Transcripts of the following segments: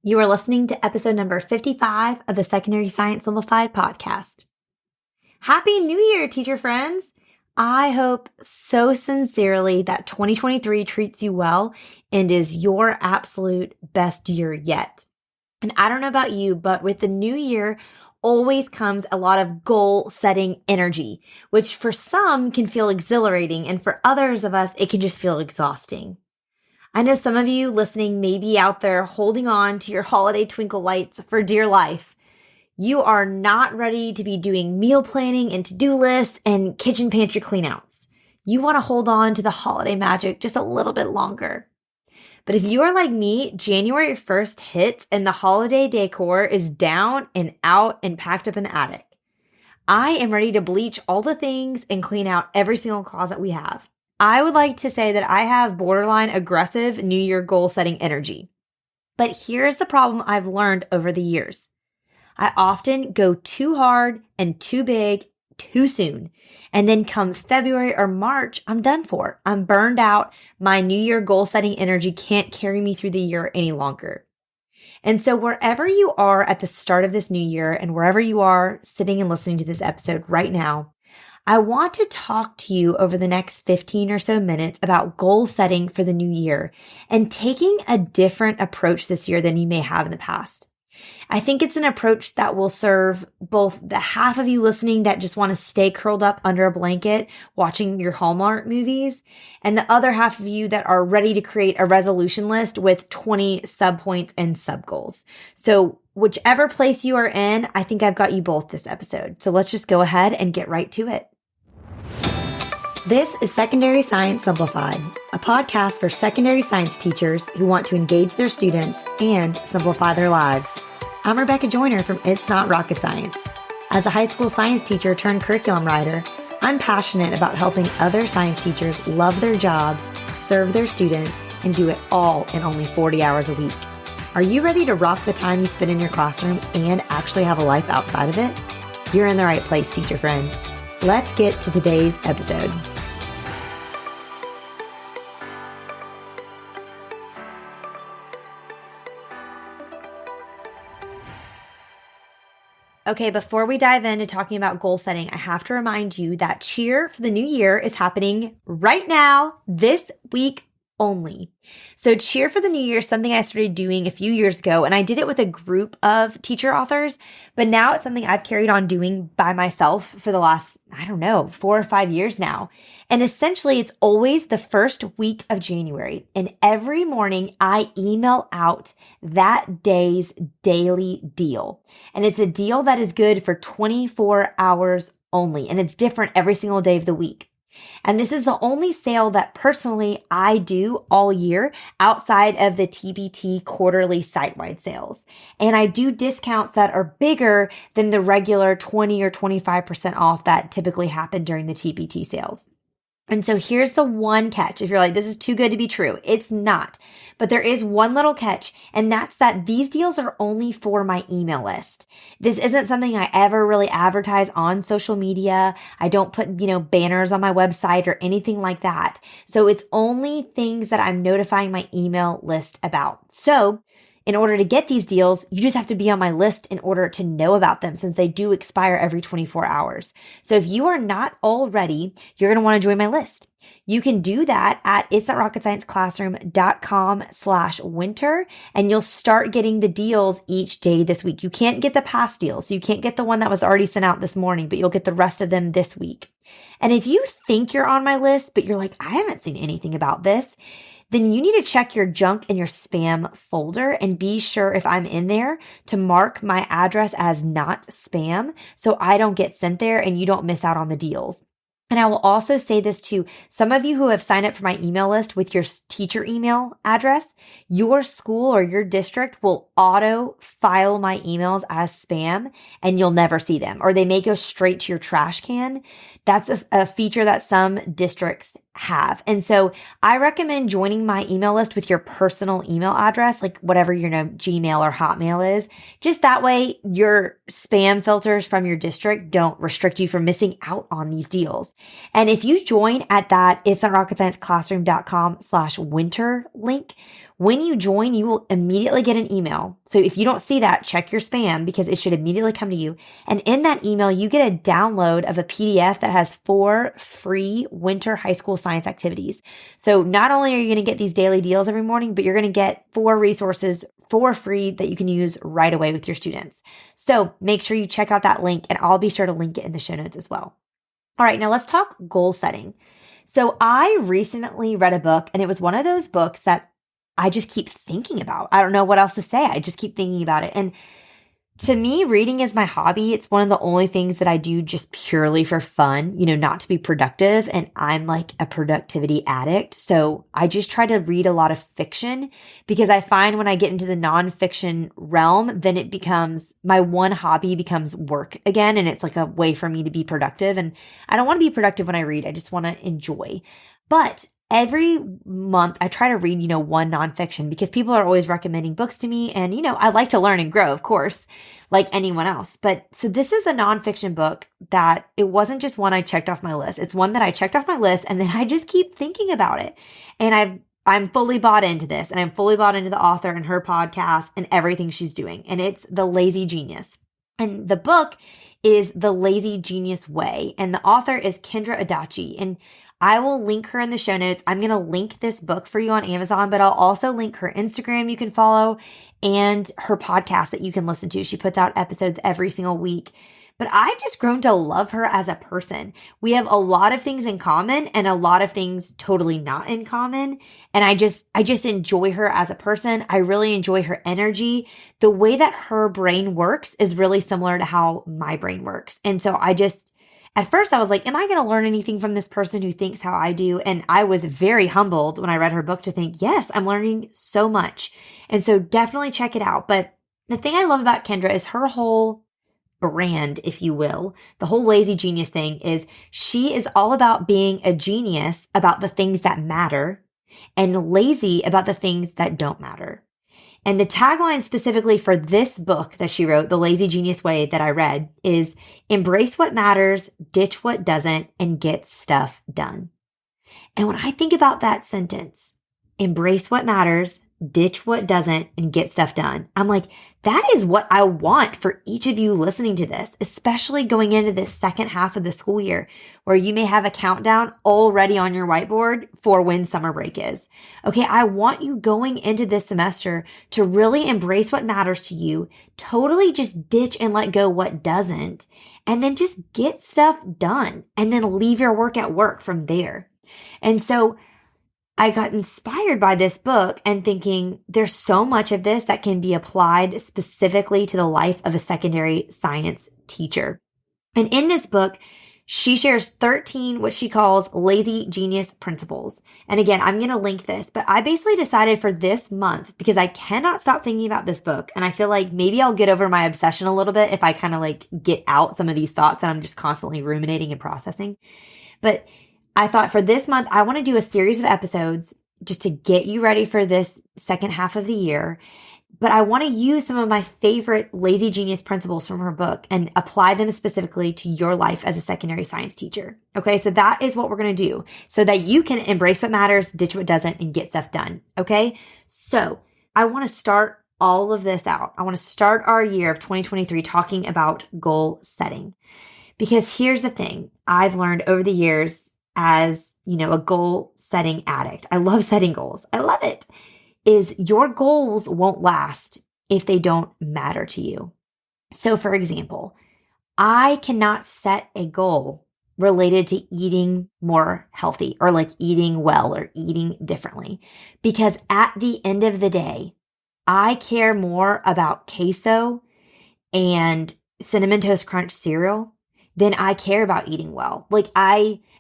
You are listening to episode number 55 of the Secondary Science Simplified podcast. Happy New Year, teacher friends! I hope so sincerely that 2023 treats you well and is your absolute best year yet. And I don't know about you, but with the new year always comes a lot of goal-setting energy, which for some can feel exhilarating, and for others of us, it can just feel exhausting. I know some of you listening may be out there holding on to your holiday twinkle lights for dear life. You are not ready to be doing meal planning and to-do lists and kitchen pantry cleanouts. You want to hold on to the holiday magic just a little bit longer. But if you are like me, January 1st hits and the holiday decor is down and out and packed up in the attic. I am ready to bleach all the things and clean out every single closet we have. I would like to say that I have borderline aggressive New Year goal setting energy. But here's the problem I've learned over the years. I often go too hard and too big too soon. And then come February or March, I'm done for. I'm burned out. My New Year goal setting energy can't carry me through the year any longer. And so wherever you are at the start of this new year and wherever you are sitting and listening to this episode right now, I want to talk to you over the next 15 or so minutes about goal setting for the new year and taking a different approach this year than you may have in the past. I think it's an approach that will serve both the half of you listening that just want to stay curled up under a blanket watching your Hallmark movies, and the other half of you that are ready to create a resolution list with 20 subpoints and subgoals. So whichever place you are in, I think I've got you both this episode. So let's just go ahead and get right to it. This is Secondary Science Simplified, a podcast for secondary science teachers who want to engage their students and simplify their lives. I'm Rebecca Joyner from It's Not Rocket Science. As a high school science teacher turned curriculum writer, I'm passionate about helping other science teachers love their jobs, serve their students, and do it all in only 40 hours a week. Are you ready to rock the time you spend in your classroom and actually have a life outside of it? You're in the right place, teacher friend. Let's get to today's episode. Okay, before we dive into talking about goal setting, I have to remind you that Cheer for the New Year is happening right now, this week only. So Cheer for the New Year is something I started doing a few years ago, and I did it with a group of teacher authors, but now it's something I've carried on doing by myself for the last, 4 or 5 years now. And essentially, it's always the first week of January, and every morning I email out that day's daily deal. And it's a deal that is good for 24 hours only, and it's different every single day of the week. And this is the only sale that personally I do all year outside of the TBT quarterly site-wide sales. And I do discounts that are bigger than the regular 20 or 25% off that typically happen during the TBT sales. And so here's the one catch. If you're like, this is too good to be true, it's not. But there is one little catch, and that's that these deals are only for my email list. This isn't something I ever really advertise on social media. I don't put, banners on my website or anything like that. So it's only things that I'm notifying my email list about. So in order to get these deals, you just have to be on my list in order to know about them, since they do expire every 24 hours. So if you are not already, you're going to want to join my list. You can do that at itsnotrocketscienceclassroom.com/winter, and you'll start getting the deals each day this week. You can't get the past deals, so you can't get the one that was already sent out this morning, but you'll get the rest of them this week. And if you think you're on my list, but you're like, I haven't seen anything about this, then you need to check your junk and your spam folder and be sure if I'm in there to mark my address as not spam so I don't get sent there and you don't miss out on the deals. And I will also say this too. Some of you who have signed up for my email list with your teacher email address, your school or your district will auto file my emails as spam and you'll never see them, or they may go straight to your trash can. That's a feature that some districts have. And so I recommend joining my email list with your personal email address, like whatever your Gmail or Hotmail is. Just that way your spam filters from your district don't restrict you from missing out on these deals. And if you join at that itsnotrocketscienceclassroom.com/winter link, When you join, you will immediately get an email. So if you don't see that, check your spam because it should immediately come to you. And in that email, you get a download of a PDF that has 4 free winter high school science activities. So not only are you going to get these daily deals every morning, but you're going to get 4 resources for free that you can use right away with your students. So make sure you check out that link, and I'll be sure to link it in the show notes as well. All right, now let's talk goal setting. So I recently read a book, and it was one of those books that I just keep thinking about. I don't know what else to say. I just keep thinking about it. And to me, reading is my hobby. It's one of the only things that I do just purely for fun, not to be productive. And I'm like a productivity addict. So I just try to read a lot of fiction because I find when I get into the nonfiction realm, then it becomes my one hobby becomes work again. And it's like a way for me to be productive. And I don't want to be productive when I read. I just want to enjoy. But every month I try to read, one nonfiction because people are always recommending books to me. And, I like to learn and grow, of course, like anyone else. But so this is a nonfiction book that it wasn't just one I checked off my list. It's one that I checked off my list and then I just keep thinking about it. And I'm fully bought into this, and I'm fully bought into the author and her podcast and everything she's doing. And it's The Lazy Genius. And the book is The Lazy Genius Way. And the author is Kendra Adachi. And I will link her in the show notes. I'm going to link this book for you on Amazon, but I'll also link her Instagram you can follow and her podcast that you can listen to. She puts out episodes every single week. But I've just grown to love her as a person. We have a lot of things in common and a lot of things totally not in common. And I just enjoy her as a person. I really enjoy her energy. The way that her brain works is really similar to how my brain works. And so at first I was like, am I going to learn anything from this person who thinks how I do? And I was very humbled when I read her book to think, yes, I'm learning so much. And so definitely check it out. But the thing I love about Kendra is her whole brand, if you will. The whole lazy genius thing is she is all about being a genius about the things that matter and lazy about the things that don't matter. And the tagline specifically for this book that she wrote, The Lazy Genius Way, that I read is embrace what matters, ditch what doesn't, and get stuff done. And when I think about that sentence, embrace what matters, ditch what doesn't, and get stuff done, I'm like, that is what I want for each of you listening to this, especially going into this second half of the school year where you may have a countdown already on your whiteboard for when summer break is. Okay, I want you going into this semester to really embrace what matters to you, totally just ditch and let go what doesn't, and then just get stuff done and then leave your work at work from there. And so I got inspired by this book and thinking there's so much of this that can be applied specifically to the life of a secondary science teacher. And in this book, she shares 13 what she calls lazy genius principles. And again, I'm going to link this, but I basically decided for this month, because I cannot stop thinking about this book. And I feel like maybe I'll get over my obsession a little bit if I kind of like get out some of these thoughts that I'm just constantly ruminating and processing. But I thought for this month, I want to do a series of episodes just to get you ready for this second half of the year. But I want to use some of my favorite lazy genius principles from her book and apply them specifically to your life as a secondary science teacher. Okay, so that is what we're going to do so that you can embrace what matters, ditch what doesn't, and get stuff done. Okay, so I want to start all of this out. I want to start our year of 2023 talking about goal setting. Because here's the thing I've learned over the years as, a goal setting addict. I love setting goals. I love it. Is your goals won't last if they don't matter to you. So for example, I cannot set a goal related to eating more healthy or like eating well or eating differently, because at the end of the day, I care more about queso and Cinnamon Toast Crunch cereal than I care about eating well.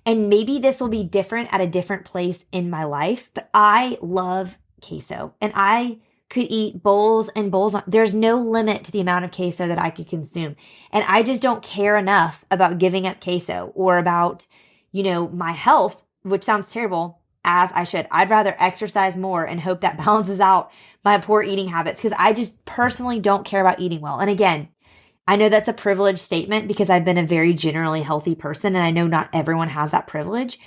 And maybe this will be different at a different place in my life, but I love queso and I could eat bowls and bowls. There's no limit to the amount of queso that I could consume. And I just don't care enough about giving up queso or about, my health, which sounds terrible, as I should. I'd rather exercise more and hope that balances out my poor eating habits because I just personally don't care about eating well. And again, I know that's a privileged statement because I've been a very generally healthy person and I know not everyone has that privilege,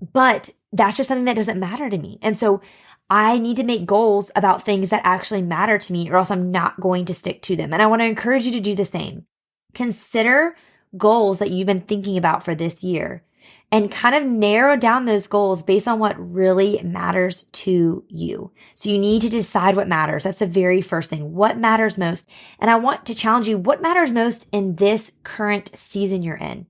but that's just something that doesn't matter to me. And so I need to make goals about things that actually matter to me, or else I'm not going to stick to them. And I want to encourage you to do the same. Consider goals that you've been thinking about for this year and kind of narrow down those goals based on what really matters to you. So you need to decide what matters. That's the very first thing. What matters most? And I want to challenge you, what matters most in this current season you're in?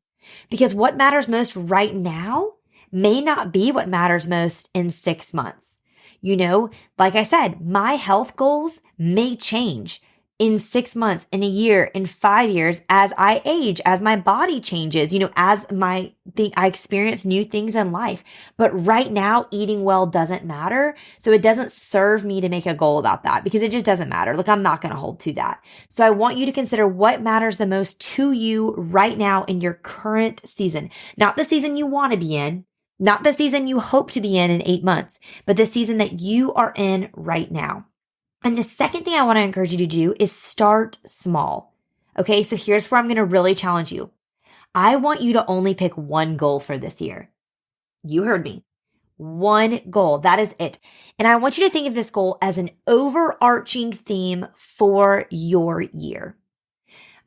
Because what matters most right now may not be what matters most in 6 months. Like I said, my health goals may change in 6 months, in a year, in 5 years, as I age, as my body changes, as I experience new things in life. But right now, eating well doesn't matter. So it doesn't serve me to make a goal about that because it just doesn't matter. Look, I'm not going to hold to that. So I want you to consider what matters the most to you right now in your current season, not the season you want to be in, not the season you hope to be in 8 months, but the season that you are in right now. And the second thing I want to encourage you to do is start small. Okay, so here's where I'm going to really challenge you. I want you to only pick one goal for this year. You heard me. One goal. That is it. And I want you to think of this goal as an overarching theme for your year.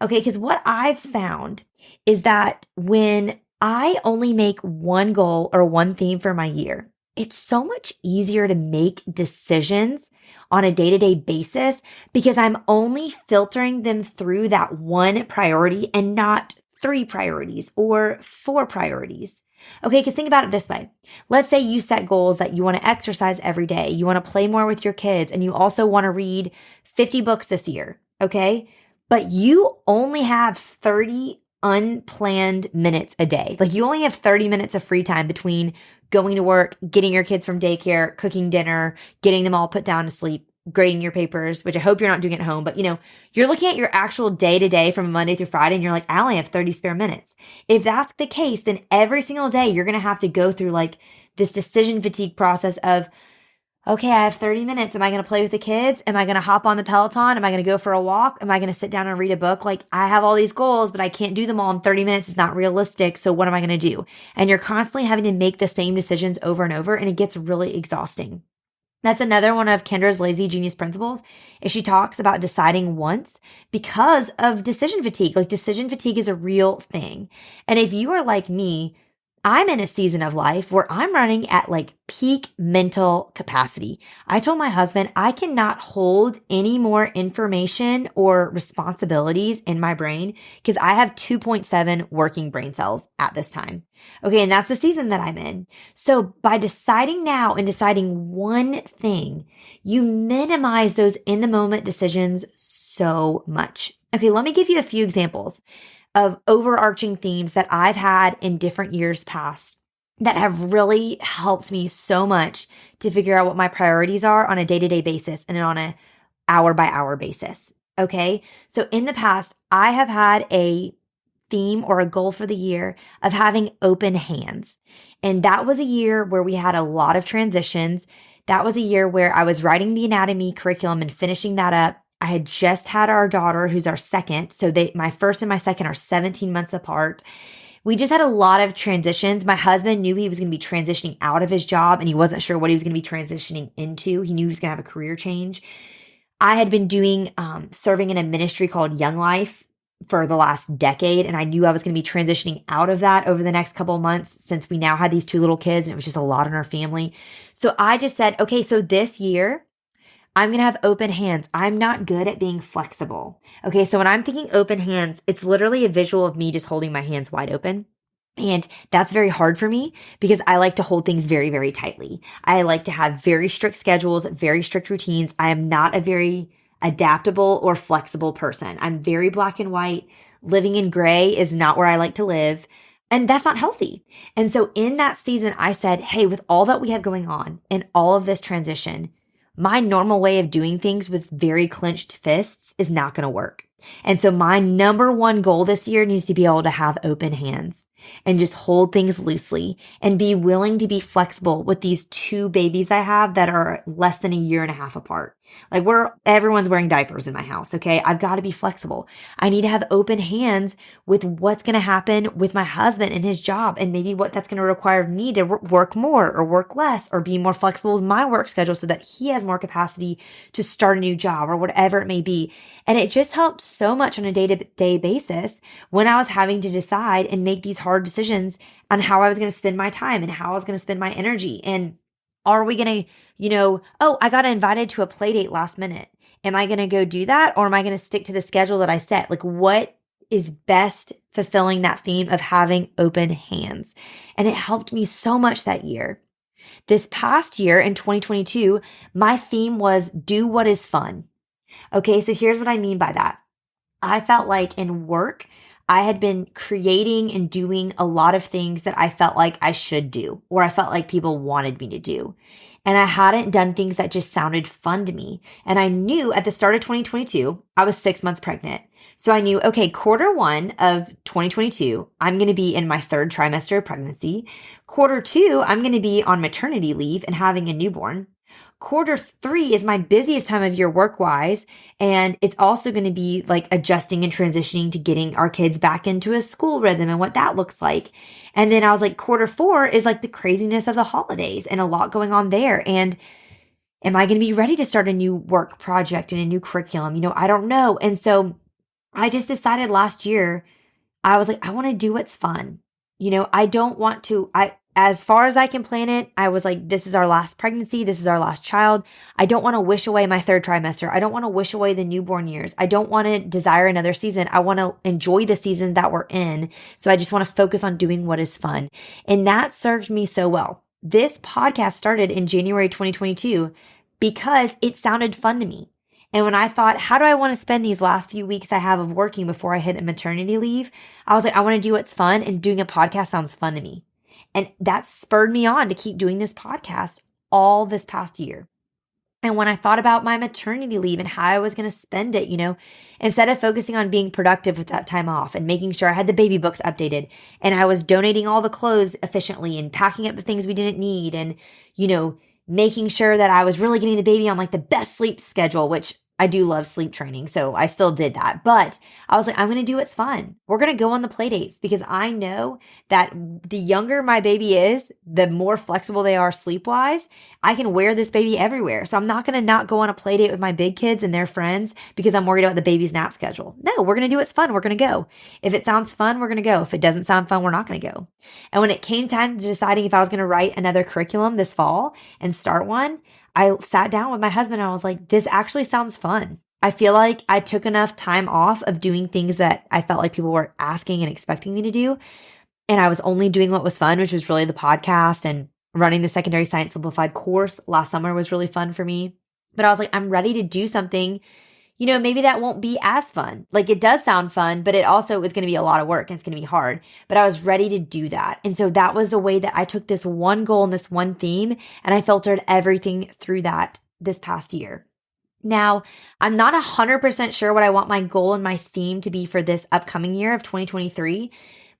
Okay, because what I've found is that when I only make one goal or one theme for my year, it's so much easier to make decisions on a day-to-day basis because I'm only filtering them through that one priority and not 3 priorities or 4 priorities. Okay, because think about it this way. Let's say you set goals that you want to exercise every day, you want to play more with your kids, and you also want to read 50 books this year, okay? But you only have 30 unplanned minutes a day. Like you only have 30 minutes of free time between going to work, getting your kids from daycare, cooking dinner, getting them all put down to sleep, grading your papers, which I hope you're not doing at home. But you're looking at your actual day to day from Monday through Friday and you're like, I only have 30 spare minutes. If that's the case, then every single day you're going to have to go through like this decision fatigue process of, okay, I have 30 minutes. Am I going to play with the kids? Am I going to hop on the Peloton? Am I going to go for a walk? Am I going to sit down and read a book? Like I have all these goals, but I can't do them all in 30 minutes. It's not realistic. So what am I going to do? And you're constantly having to make the same decisions over and over, and it gets really exhausting. That's another one of Kendra's lazy genius principles is she talks about deciding once because of decision fatigue. Like decision fatigue is a real thing. And if you are like me, I'm in a season of life where I'm running at like peak mental capacity. I told my husband I cannot hold any more information or responsibilities in my brain because I have 2.7 working brain cells at this time. Okay, and that's the season that I'm in. So by deciding now and deciding one thing, you minimize those in the moment decisions so much. Okay, let me give you a few examples of overarching themes that I've had in different years past that have really helped me so much to figure out what my priorities are on a day-to-day basis and on a hour-by-hour basis. Okay, so in the past, I have had a theme or a goal for the year of having open hands. And that was a year where we had a lot of transitions. That was a year where I was writing the anatomy curriculum and finishing that up. I had just had our daughter, who's our second. So my first and my second are 17 months apart. We just had a lot of transitions. My husband knew he was going to be transitioning out of his job and he wasn't sure what he was going to be transitioning into. He knew he was going to have a career change. I had been doing serving in a ministry called Young Life for the last decade. And I knew I was going to be transitioning out of that over the next couple of months since we now had these 2 little kids and it was just a lot on our family. So I just said, okay, so this year I'm going to have open hands. I'm not good at being flexible. Okay, so when I'm thinking open hands, it's literally a visual of me just holding my hands wide open. And that's very hard for me because I like to hold things very, very tightly. I like to have very strict schedules, very strict routines. I am not a very adaptable or flexible person. I'm very black and white. Living in gray is not where I like to live. And that's not healthy. And so in that season, I said, hey, with all that we have going on and all of this transition, my normal way of doing things with very clenched fists is not going to work. And so my number one goal this year needs to be able to have open hands and just hold things loosely and be willing to be flexible with these two babies I have that are less than a year and a half apart. Like everyone's wearing diapers in my house. Okay. I've got to be flexible. I need to have open hands with what's going to happen with my husband and his job and maybe what that's going to require of me to work more or work less or be more flexible with my work schedule so that he has more capacity to start a new job or whatever it may be. And it just helped so much on a day-to-day basis when I was having to decide and make these hard decisions on how I was going to spend my time and how I was going to spend my energy. And are we going to, oh, I got invited to a play date last minute. Am I going to go do that? Or am I going to stick to the schedule that I set? Like what is best fulfilling that theme of having open hands? And it helped me so much that year. This past year in 2022, my theme was do what is fun. Okay, so here's what I mean by that. I felt like in work, I had been creating and doing a lot of things that I felt like I should do, or I felt like people wanted me to do. And I hadn't done things that just sounded fun to me. And I knew at the start of 2022, I was 6 months pregnant. So I knew, okay, quarter one of 2022, I'm going to be in my third trimester of pregnancy. Quarter two, I'm going to be on maternity leave and having a newborn. Quarter three is my busiest time of year work-wise, and it's also going to be like adjusting and transitioning to getting our kids back into a school rhythm and what that looks like. And then I was like, quarter four is like the craziness of the holidays and a lot going on there. And am I going to be ready to start a new work project and a new curriculum? I don't know. And so I just decided last year, I was like, I want to do what's fun. I don't want to, as far as I can plan it, I was like, this is our last pregnancy. This is our last child. I don't want to wish away my third trimester. I don't want to wish away the newborn years. I don't want to desire another season. I want to enjoy the season that we're in. So I just want to focus on doing what is fun. And that served me so well. This podcast started in January 2022 because it sounded fun to me. And when I thought, how do I want to spend these last few weeks I have of working before I hit a maternity leave? I was like, I want to do what's fun, and doing a podcast sounds fun to me. And that spurred me on to keep doing this podcast all this past year. And when I thought about my maternity leave and how I was going to spend it, instead of focusing on being productive with that time off and making sure I had the baby books updated and I was donating all the clothes efficiently and packing up the things we didn't need and, making sure that I was really getting the baby on like the best sleep schedule, which I do love sleep training, so I still did that. But I was like, I'm going to do what's fun. We're going to go on the play dates because I know that the younger my baby is, the more flexible they are sleep-wise. I can wear this baby everywhere. So I'm not going to not go on a play date with my big kids and their friends because I'm worried about the baby's nap schedule. No, we're going to do what's fun. We're going to go. If it sounds fun, we're going to go. If it doesn't sound fun, we're not going to go. And when it came time to deciding if I was going to write another curriculum this fall and start one, I sat down with my husband and I was like, this actually sounds fun. I feel like I took enough time off of doing things that I felt like people were asking and expecting me to do. And I was only doing what was fun, which was really the podcast and running the Secondary Science Simplified course last summer was really fun for me. But I was like, I'm ready to do something, maybe that won't be as fun. Like it does sound fun, but it also is going to be a lot of work and it's going to be hard. But I was ready to do that. And so that was the way that I took this one goal and this one theme and I filtered everything through that this past year. Now, I'm not 100% sure what I want my goal and my theme to be for this upcoming year of 2023.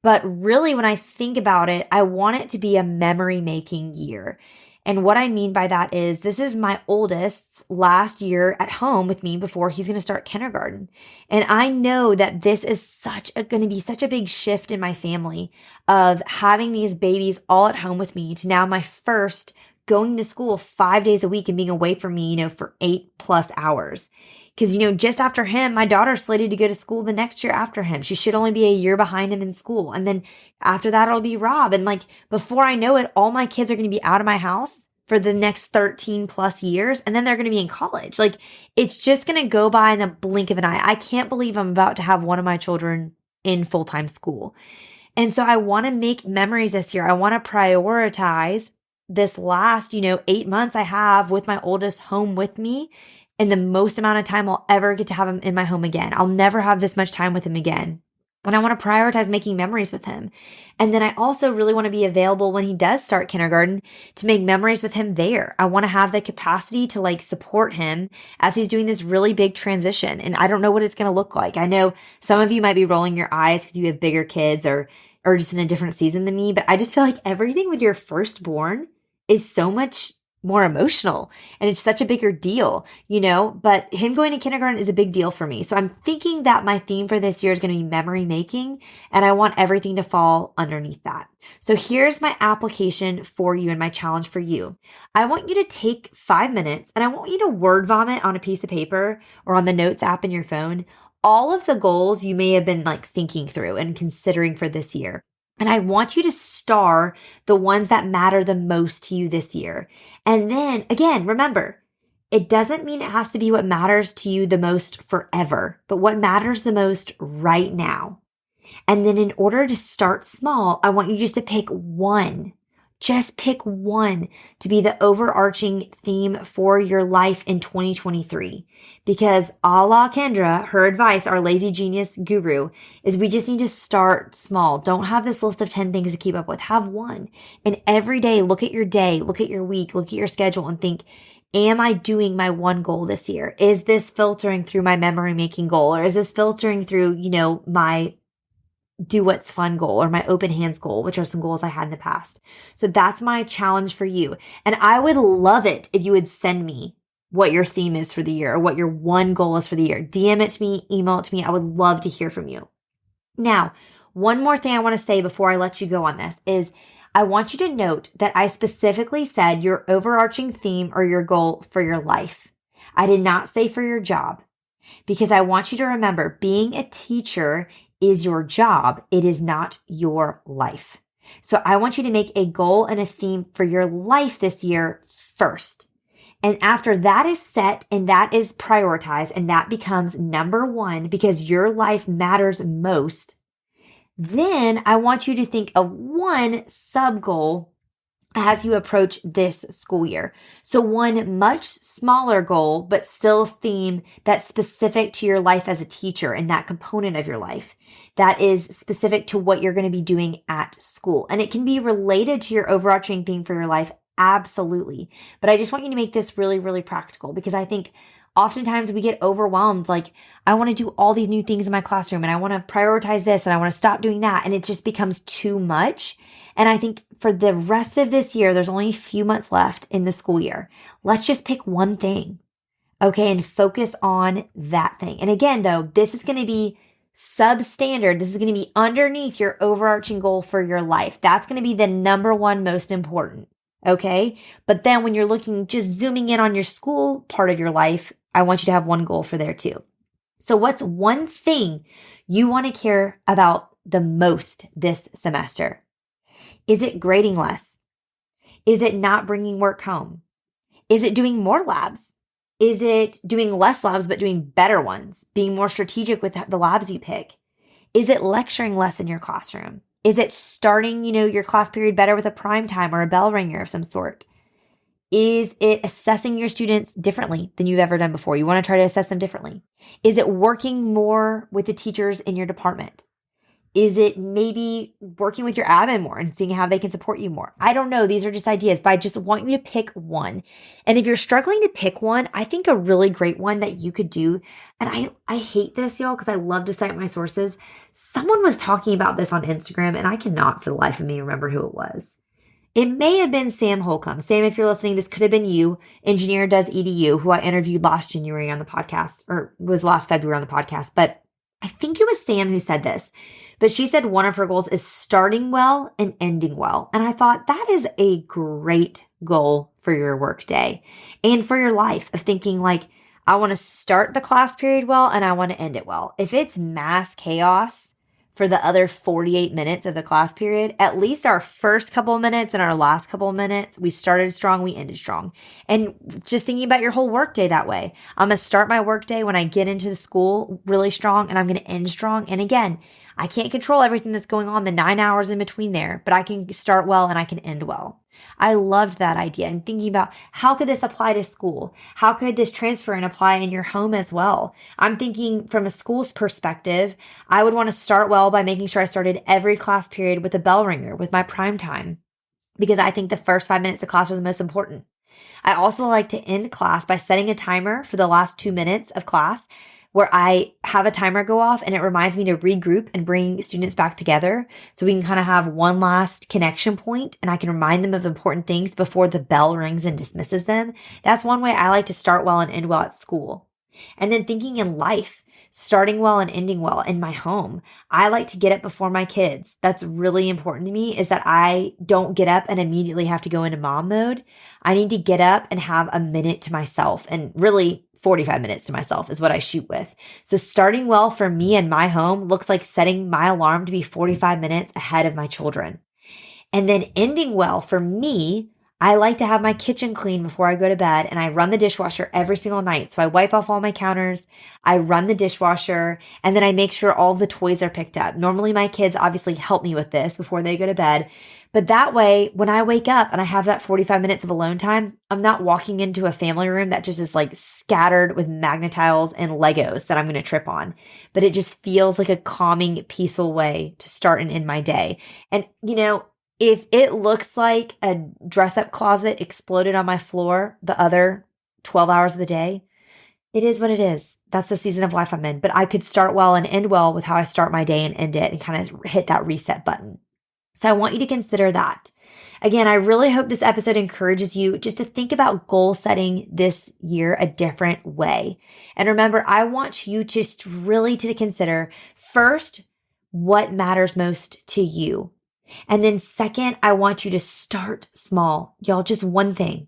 But really, when I think about it, I want it to be a memory-making year. And what I mean by that is this is my oldest's last year at home with me before he's going to start kindergarten. And I know that this is going to be such a big shift in my family of having these babies all at home with me to now my first going to school 5 days a week and being away from me, for 8+ hours. Because, just after him, my daughter's slated to go to school the next year after him. She should only be a year behind him in school. And then after that, it'll be Rob. And before I know it, all my kids are going to be out of my house for the next 13+ years. And then they're going to be in college. It's just going to go by in the blink of an eye. I can't believe I'm about to have one of my children in full-time school. And so I want to make memories this year. I want to prioritize this last, 8 months I have with my oldest home with me and the most amount of time I'll ever get to have him in my home again. I'll never have this much time with him again. And I want to prioritize making memories with him. And then I also really want to be available when he does start kindergarten to make memories with him there. I want to have the capacity to like support him as he's doing this really big transition. And I don't know what it's going to look like. I know some of you might be rolling your eyes because you have bigger kids or just in a different season than me, but I just feel like everything with your firstborn is so much more emotional and it's such a bigger deal, but him going to kindergarten is a big deal for me. So I'm thinking that my theme for this year is going to be memory making, and I want everything to fall underneath that. So here's my application for you and my challenge for you. I want you to take 5 minutes and I want you to word vomit on a piece of paper or on the notes app in your phone all of the goals you may have been like thinking through and considering for this year. And I want you to star the ones that matter the most to you this year. And then again, remember, it doesn't mean it has to be what matters to you the most forever, but what matters the most right now. And then in order to start small, I want you just to pick one. Just pick one to be the overarching theme for your life in 2023. Because a la Kendra, her advice, our lazy genius guru, is we just need to start small. Don't have this list of 10 things to keep up with. Have one. And every day, look at your week, look at your schedule and think, am I doing my one goal this year? Is this filtering through my memory making goal? Or is this filtering through, my do what's fun goal or my open hands goal, which are some goals I had in the past. So that's my challenge for you. And I would love it if you would send me what your theme is for the year or what your one goal is for the year. DM it to me, email it to me. I would love to hear from you. Now, one more thing I want to say before I let you go on this is I want you to note that I specifically said your overarching theme or your goal for your life. I did not say for your job, because I want you to remember being a teacher is your job. It is not your life. So I want you to make a goal and a theme for your life this year first. And after that is set and that is prioritized and that becomes number one because your life matters most, then I want you to think of one sub goal as you approach this school year. So one much smaller goal, but still theme that's specific to your life as a teacher and that component of your life that is specific to what you're going to be doing at school. And it can be related to your overarching theme for your life. Absolutely. But I just want you to make this really, really practical because I think oftentimes we get overwhelmed. Like, I want to do all these new things in my classroom and I want to prioritize this and I want to stop doing that. And it just becomes too much. And I think for the rest of this year, there's only a few months left in the school year. Let's just pick one thing. Okay. And focus on that thing. And again, though, this is going to be substandard. This is going to be underneath your overarching goal for your life. That's going to be the number one most important. Okay. But then when you're looking, just zooming in on your school part of your life, I want you to have one goal for there too. So what's one thing you want to care about the most this semester? Is it grading less? Is it not bringing work home? Is it doing more labs? Is it doing less labs, but doing better ones? Being more strategic with the labs you pick? Is it lecturing less in your classroom? Is it starting, your class period better with a prime time or a bell ringer of some sort? Is it assessing your students differently than you've ever done before? You want to try to assess them differently. Is it working more with the teachers in your department? Is it maybe working with your admin more and seeing how they can support you more? I don't know. These are just ideas, but I just want you to pick one. And if you're struggling to pick one, I think a really great one that you could do, and I hate this, y'all, because I love to cite my sources. Someone was talking about this on Instagram, and I cannot for the life of me remember who it was. It may have been Sam Holcomb. Sam, if you're listening, this could have been you, Engineer Does EDU, who I interviewed last January on the podcast, or was last February on the podcast. But I think it was Sam who said this. But she said one of her goals is starting well and ending well. And I thought that is a great goal for your work day and for your life of thinking like, I want to start the class period well and I want to end it well. If it's mass chaos for the other 48 minutes of the class period, at least our first couple of minutes and our last couple of minutes, we started strong, we ended strong. And just thinking about your whole work day that way. I'm going to start my work day when I get into the school really strong and I'm going to end strong. And again, I can't control everything that's going on the 9 hours in between there, but I can start well and I can end well. I loved that idea and thinking about how could this apply to school? How could this transfer and apply in your home as well? I'm thinking from a school's perspective, I would want to start well by making sure I started every class period with a bell ringer with my prime time, because I think the first 5 minutes of class are the most important. I also like to end class by setting a timer for the last 2 minutes of class where I have a timer go off and it reminds me to regroup and bring students back together so we can kind of have one last connection point and I can remind them of important things before the bell rings and dismisses them. That's one way I like to start well and end well at school. And then thinking in life, starting well and ending well in my home. I like to get up before my kids. That's really important to me, is that I don't get up and immediately have to go into mom mode. I need to get up and have a minute to myself, and really 45 minutes to myself is what I shoot with. So starting well for me and my home looks like setting my alarm to be 45 minutes ahead of my children. And then ending well for me, I like to have my kitchen clean before I go to bed, and I run the dishwasher every single night. So I wipe off all my counters, I run the dishwasher, and then I make sure all the toys are picked up. Normally my kids obviously help me with this before they go to bed. But that way, when I wake up and I have that 45 minutes of alone time, I'm not walking into a family room that just is like scattered with Magna-Tiles and Legos that I'm going to trip on. But it just feels like a calming, peaceful way to start and end my day. And, if it looks like a dress-up closet exploded on my floor the other 12 hours of the day, it is what it is. That's the season of life I'm in. But I could start well and end well with how I start my day and end it and kind of hit that reset button. So I want you to consider that. Again, I really hope this episode encourages you just to think about goal setting this year a different way. And remember, I want you just really to consider first, what matters most to you. And then second, I want you to start small, y'all, just one thing.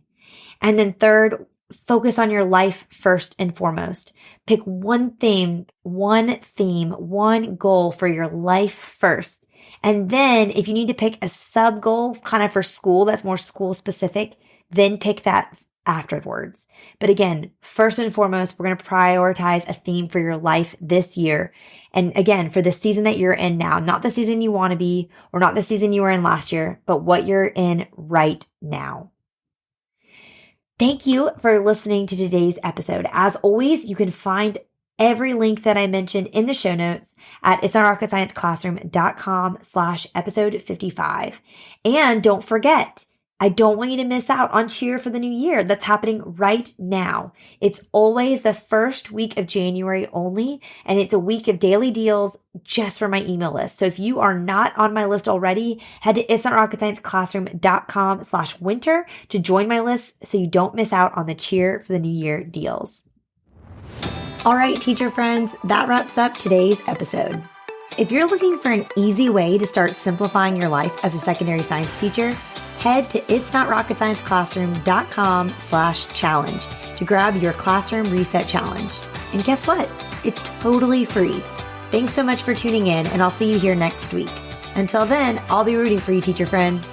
And then third, focus on your life first and foremost. Pick one theme, one goal for your life first. And then if you need to pick a sub goal kind of for school, that's more school specific, then pick that afterwards. But again, first and foremost, we're going to prioritize a theme for your life this year. And again, for the season that you're in now, not the season you want to be or not the season you were in last year, but what you're in right now. Thank you for listening to today's episode. As always, you can find every link that I mentioned in the show notes at itsnotrocketscienceclassroom.com/episode 55. And don't forget, I don't want you to miss out on Cheer for the New Year. That's happening right now. It's always the first week of January only, and it's a week of daily deals just for my email list. So if you are not on my list already, head to itsnotrocketscienceclassroom.com/winter to join my list so you don't miss out on the Cheer for the New Year deals. All right, teacher friends, that wraps up today's episode. If you're looking for an easy way to start simplifying your life as a secondary science teacher, head to itsnotrocketscienceclassroom.com/challenge to grab your classroom reset challenge. And guess what? It's totally free. Thanks so much for tuning in, and I'll see you here next week. Until then, I'll be rooting for you, teacher friend.